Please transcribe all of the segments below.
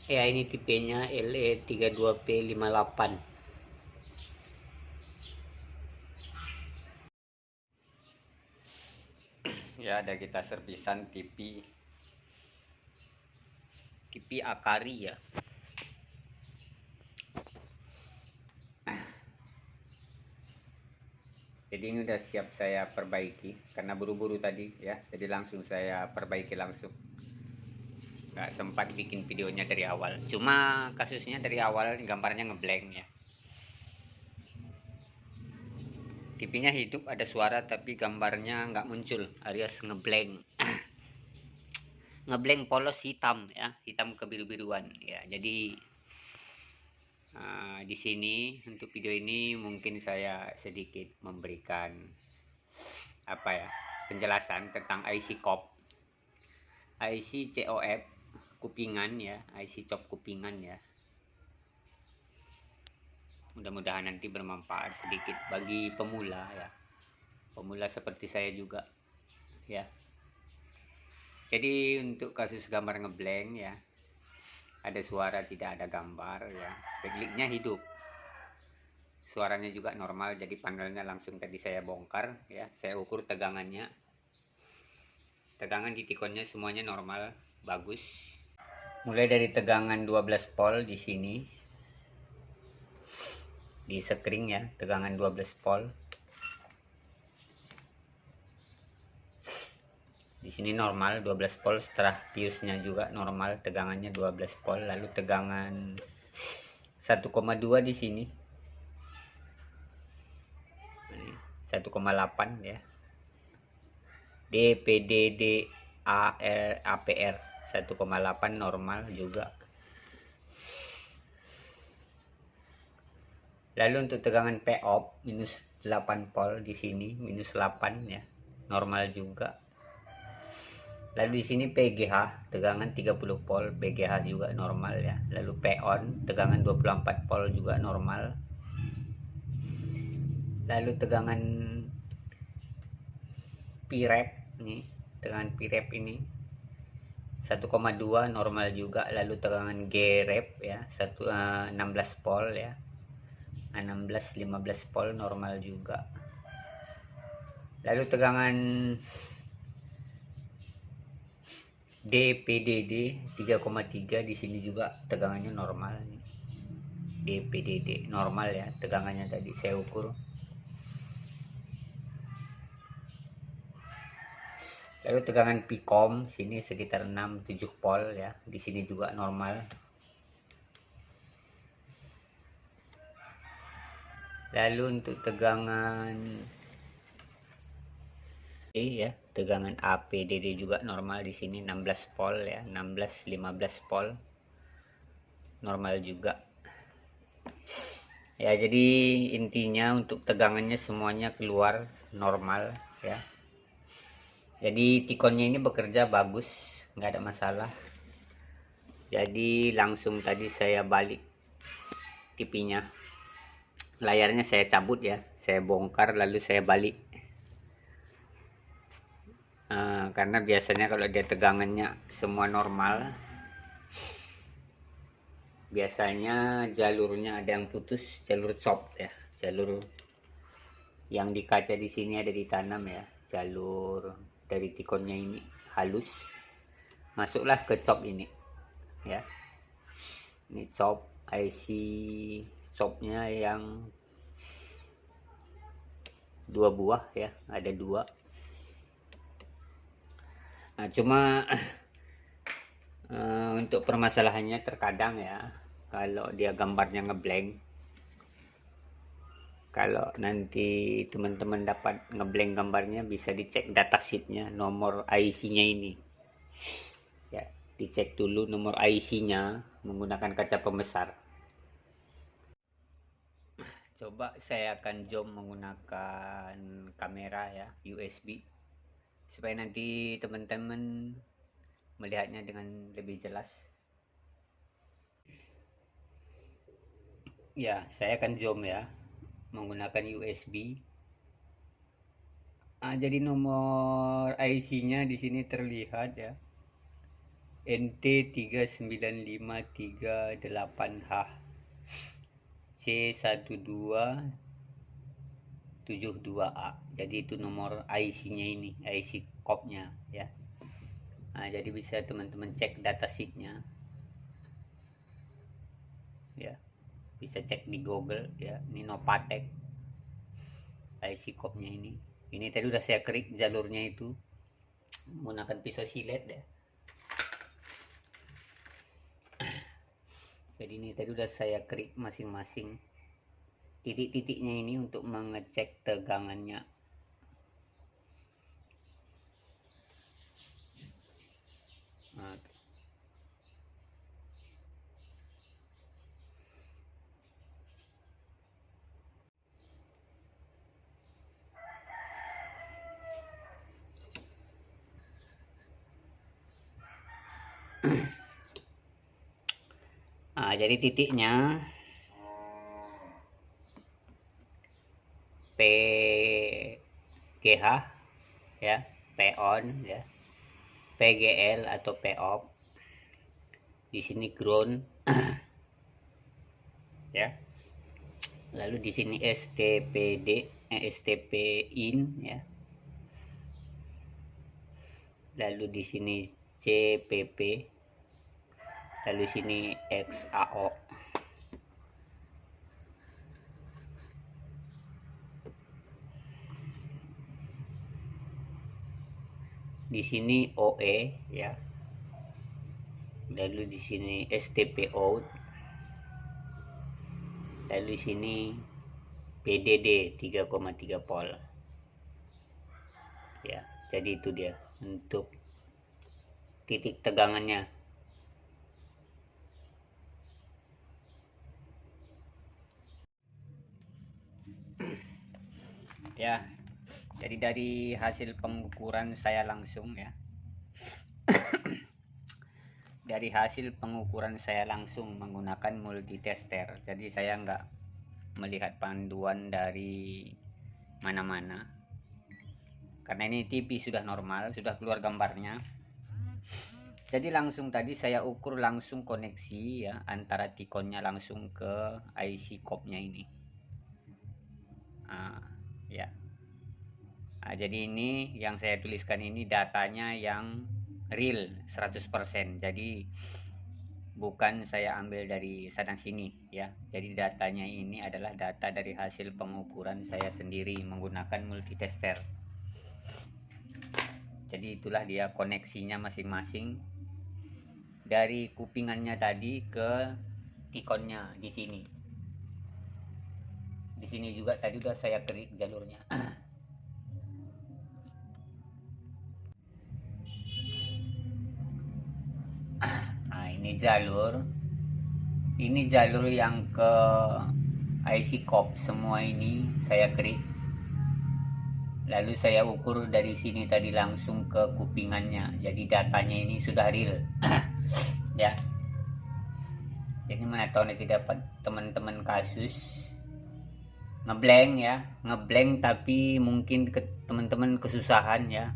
Ya, ini tipenya LE32P58. Ya, ada kita servisan TV Akari ya. Jadi ini udah siap saya perbaiki karena buru-buru tadi ya. Jadi langsung saya perbaiki langsung. Nggak sempat bikin videonya dari awal. Cuma kasusnya dari awal gambarnya ngeblank ya. TV-nya hidup, ada suara tapi gambarnya nggak muncul, alias ngeblank. Ngeblank polos hitam ya, hitam kebiru-biruan ya. Jadi di sini untuk video ini mungkin saya sedikit memberikan apa ya, penjelasan tentang IC COP, IC COF kupingan ya, IC COP kupingan ya. Mudah-mudahan nanti bermanfaat sedikit bagi pemula ya, pemula seperti saya juga ya. Jadi untuk kasus gambar ngeblank ya, ada suara tidak ada gambar ya, backlinknya hidup, suaranya juga normal. Jadi panelnya langsung tadi saya bongkar ya, saya ukur tegangannya, tegangan di tikonnya semuanya normal, bagus. Mulai dari tegangan 12 volt di sini, di screen ya, tegangan 12 volt. Di sini normal 12 volt, setelah fuse-nya juga normal, tegangannya 12 volt. Lalu tegangan 1,2 di sini. 1,8 ya. DPDD APR 1,8 normal juga. Lalu untuk tegangan POP minus 8 volt di sini, minus 8 ya, normal juga. Lalu di sini PGH tegangan 30 volt, PGH juga normal ya. Lalu PON tegangan 24 volt juga normal. Lalu tegangan Pirep nih, tegangan Pirep ini 1,2 normal juga. Lalu tegangan Grep ya 16 volt ya, 16-15 volt normal juga. Lalu tegangan DPDD 3,3 di sini juga tegangannya normal nih. DPDD normal ya, tegangannya tadi saya ukur. Lalu tegangan Picom sini sekitar 6-7 volt ya, di sini juga normal. Lalu untuk tegangan ya, tegangan APDD juga normal di sini 16 volt ya, 16-15 volt normal juga. Ya, jadi intinya untuk tegangannya semuanya keluar normal ya. Jadi tikonnya ini bekerja bagus, nggak ada masalah. Jadi langsung tadi saya balik TV-nya, layarnya saya cabut ya, saya bongkar lalu saya balik. Karena biasanya kalau dia tegangannya semua normal, biasanya jalurnya ada yang putus, jalur chop ya, jalur yang di kaca di sini ada ditanam ya, jalur dari tikonnya ini halus, masuklah ke chop ini ya. Ini chop, IC chopnya yang 2 buah ya, ada 2. Nah, cuma untuk permasalahannya terkadang ya, kalau dia gambarnya ngeblank, kalau nanti teman-teman dapat ngeblank gambarnya, bisa dicek datasheetnya, nomor IC-nya ini ya, dicek dulu nomor IC-nya menggunakan kaca pembesar. Coba saya akan zoom menggunakan kamera ya, USB, supaya nanti teman-teman melihatnya dengan lebih jelas. Ya, saya akan zoom ya menggunakan USB. Jadi nomor IC-nya di sini terlihat ya. NT39538H C1272A. Jadi itu nomor IC-nya ini, IC COP-nya ya. Nah, jadi bisa teman-teman cek datasheet-nya ya. Bisa cek di Google ya. Ini Novatek IC COP-nya ini. Ini tadi udah saya klik jalurnya itu menggunakan pisau silet ya. Jadi ini tadi udah saya klik masing-masing titik-titiknya ini untuk mengecek tegangannya. Nah, nah, jadi titiknya PGH ya, P on ya, PGL atau P off. Di sini ground ya. Lalu di sini STP in ya. Lalu di sini CPP. Lalu sini XAO. Di sini OE ya. Lalu di sini STP out. Lalu sini PDD 3,3 volt. Ya, jadi itu dia untuk titik tegangannya. Ya, jadi dari hasil pengukuran saya langsung ya. Dari hasil pengukuran saya langsung menggunakan multitester. Jadi saya nggak melihat panduan dari mana-mana. Karena ini TV sudah normal, sudah keluar gambarnya. Jadi langsung tadi saya ukur langsung koneksi ya antara Tikonnya langsung ke IC COP-nya ini. Ya. Nah, jadi ini yang saya tuliskan ini datanya yang real 100%. Jadi bukan saya ambil dari sana sini ya. Jadi datanya ini adalah data dari hasil pengukuran saya sendiri menggunakan multitester. Jadi itulah dia koneksinya masing-masing dari kupingannya tadi ke Tikonnya di sini. Di sini juga tadi udah saya klik jalurnya. Nah, ini jalur yang ke IC COP semua ini saya klik. Lalu saya ukur dari sini tadi langsung ke kupingannya. Jadi datanya ini sudah real. Ya. Jadi mana tahu nanti dapat teman-teman kasus ngeblank ya, ngeblank tapi mungkin teman-teman kesusahan ya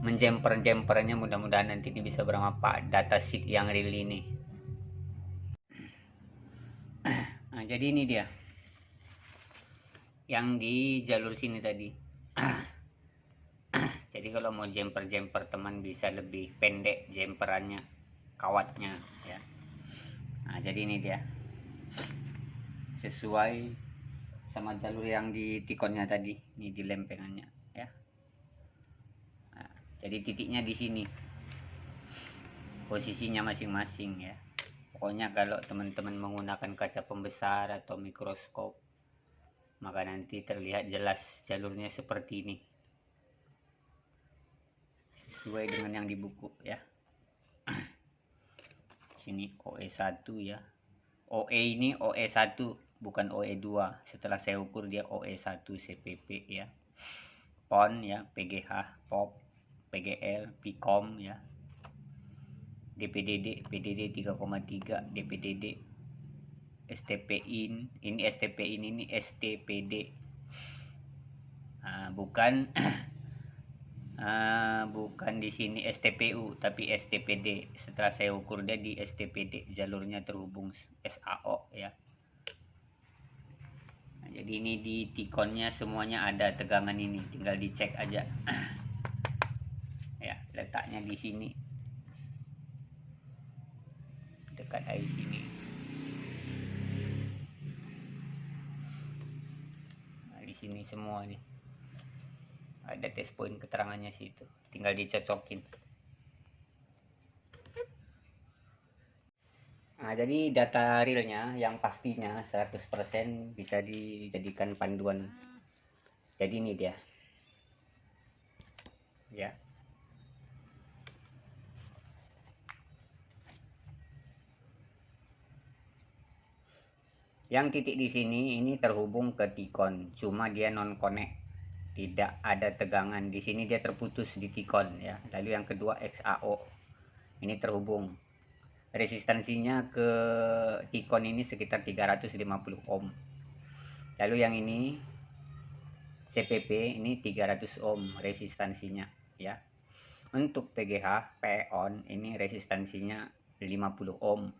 menjemper-jempernya. Mudah-mudahan nanti ini bisa bermanfaat datasheet yang real ini. Nah, jadi ini dia yang di jalur sini tadi. Jadi kalau mau jemper-jemper teman bisa lebih pendek jemperannya, kawatnya ya. Nah, jadi ini dia sesuai sama jalur yang di Tikonnya tadi, ini di lempengannya ya. Nah, jadi titiknya di sini posisinya masing-masing ya. Pokoknya kalau teman-teman menggunakan kaca pembesar atau mikroskop, maka nanti terlihat jelas jalurnya seperti ini sesuai dengan yang di buku ya. Sini OE1 ya. OE ini OE1 bukan OE2. Setelah saya ukur dia OE1 CPP ya. PON ya, PGH, POP, PGL, PICOM ya. DPDD 3,3, DPDD, STP in, ini STP in, ini STPD. Bukan bukan di sini STPU tapi STPD. Setelah saya ukur dia di STPD, jalurnya terhubung SAO ya. Nah, jadi ini di tikonnya semuanya ada tegangan ini, tinggal dicek aja. Ya, letaknya di sini dekat IC ini. Nah, di sini semua nih ada test point keterangannya situ, tinggal dicocokin. Nah, jadi data realnya yang pastinya 100% bisa dijadikan panduan. Jadi ini dia ya. Yang titik di sini ini terhubung ke Tikon, cuma dia non connect, tidak ada tegangan di sini, dia terputus di Tikon ya. Lalu yang kedua XAO ini terhubung, resistansinya ke Tikon ini sekitar 350 ohm. Lalu yang ini CPP ini 300 ohm resistansinya ya. Untuk PGH PON ini resistansinya 50 ohm.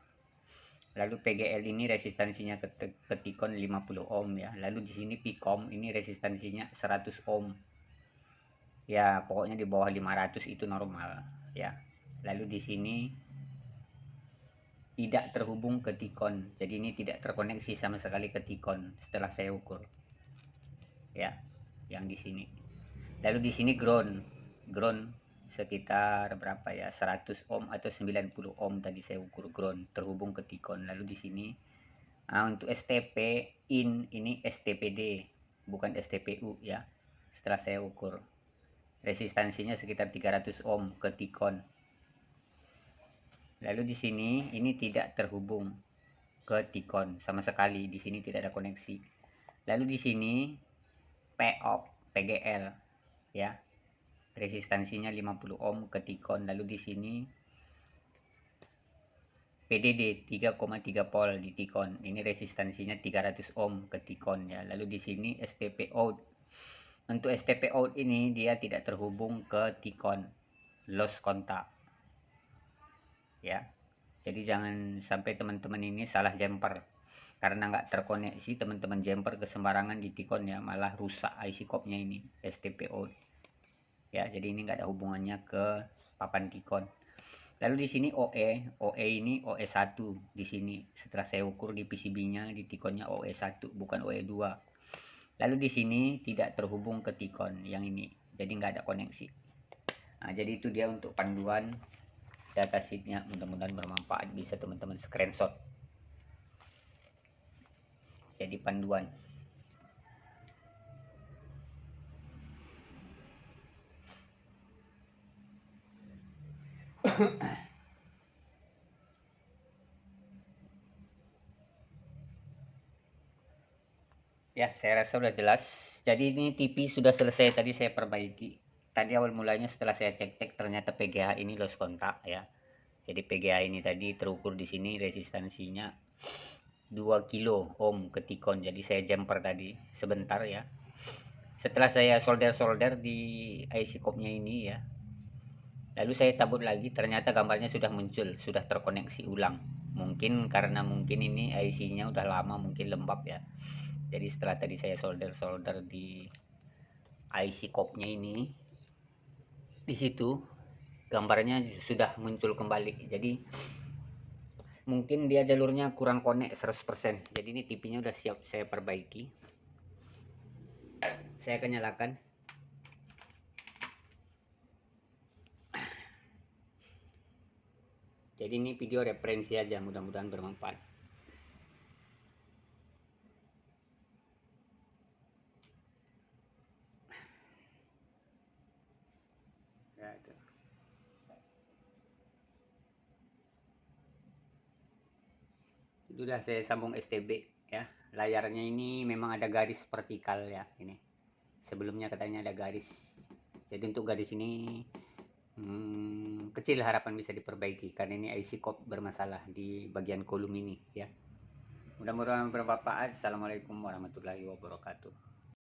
Lalu PGL ini resistansinya ke Tikon 50 ohm ya. Lalu di sini Picom ini resistansinya 100 ohm. Ya, pokoknya di bawah 500 itu normal ya. Lalu di sini tidak terhubung ke Tikon. Jadi ini tidak terkoneksi sama sekali ke Tikon setelah saya ukur. Ya, yang di sini. Lalu di sini ground sekitar berapa ya, 100 ohm atau 90 ohm tadi saya ukur ground terhubung ke Tikon. Lalu di sini untuk STP in ini STPD bukan STPU ya. Setelah saya ukur resistansinya sekitar 300 ohm ke Tikon. Lalu di sini ini tidak terhubung ke Tikon sama sekali, di sini tidak ada koneksi. Lalu di sini PGL ya. Resistansinya 50 ohm ke Tikon. Lalu di sini PDD 3,3 volt di Tikon. Ini resistansinya 300 ohm ke Tikon ya. Lalu di sini STP out. Untuk STP out ini dia tidak terhubung ke Tikon. Lost kontak. Ya. Jadi jangan sampai teman-teman ini salah jumper. Karena nggak terkoneksi, teman-teman jumper ke sembarangan di Tikon ya, malah rusak IC kopnya ini STP out. Ya, jadi ini nggak ada hubungannya ke papan Tikon. Lalu di sini OE ini OE1 di sini. Setelah saya ukur di PCB-nya di Tikonnya OE1 bukan OE2. Lalu di sini tidak terhubung ke Tikon yang ini. Jadi nggak ada koneksi. Nah, jadi itu dia untuk panduan datasheetnya. Mudah-mudahan bermanfaat, bisa teman-teman screenshot. Jadi panduan. Ya, saya rasa sudah jelas. Jadi ini TV sudah selesai, tadi saya perbaiki. Tadi awal mulanya setelah saya cek-cek ternyata PGH ini lost kontak ya. Jadi PGH ini tadi terukur di sini resistansinya 2 kilo ohm ke Tikon. Jadi saya jumper tadi sebentar ya. Setelah saya solder-solder di IC kopnya ini ya. Lalu saya cabut lagi, ternyata gambarnya sudah muncul, sudah terkoneksi ulang. Mungkin karena ini IC-nya udah lama, mungkin lembab ya. Jadi setelah tadi saya solder-solder di IC kopnya ini, di situ gambarnya sudah muncul kembali. Jadi mungkin dia jalurnya kurang connect 100%. Jadi ini TV-nya udah siap saya perbaiki. Saya akan nyalakan. Jadi ini video referensi aja, mudah-mudahan bermanfaat. Ya, itu. Sudah saya sambung STB ya. Layarnya ini memang ada garis vertikal ya ini. Sebelumnya katanya ada garis. Jadi untuk garis ini kecil, harapan bisa diperbaiki karena ini IC core bermasalah di bagian kolom ini ya. Mudah-mudahan bermanfaat. Assalamualaikum warahmatullahi wabarakatuh.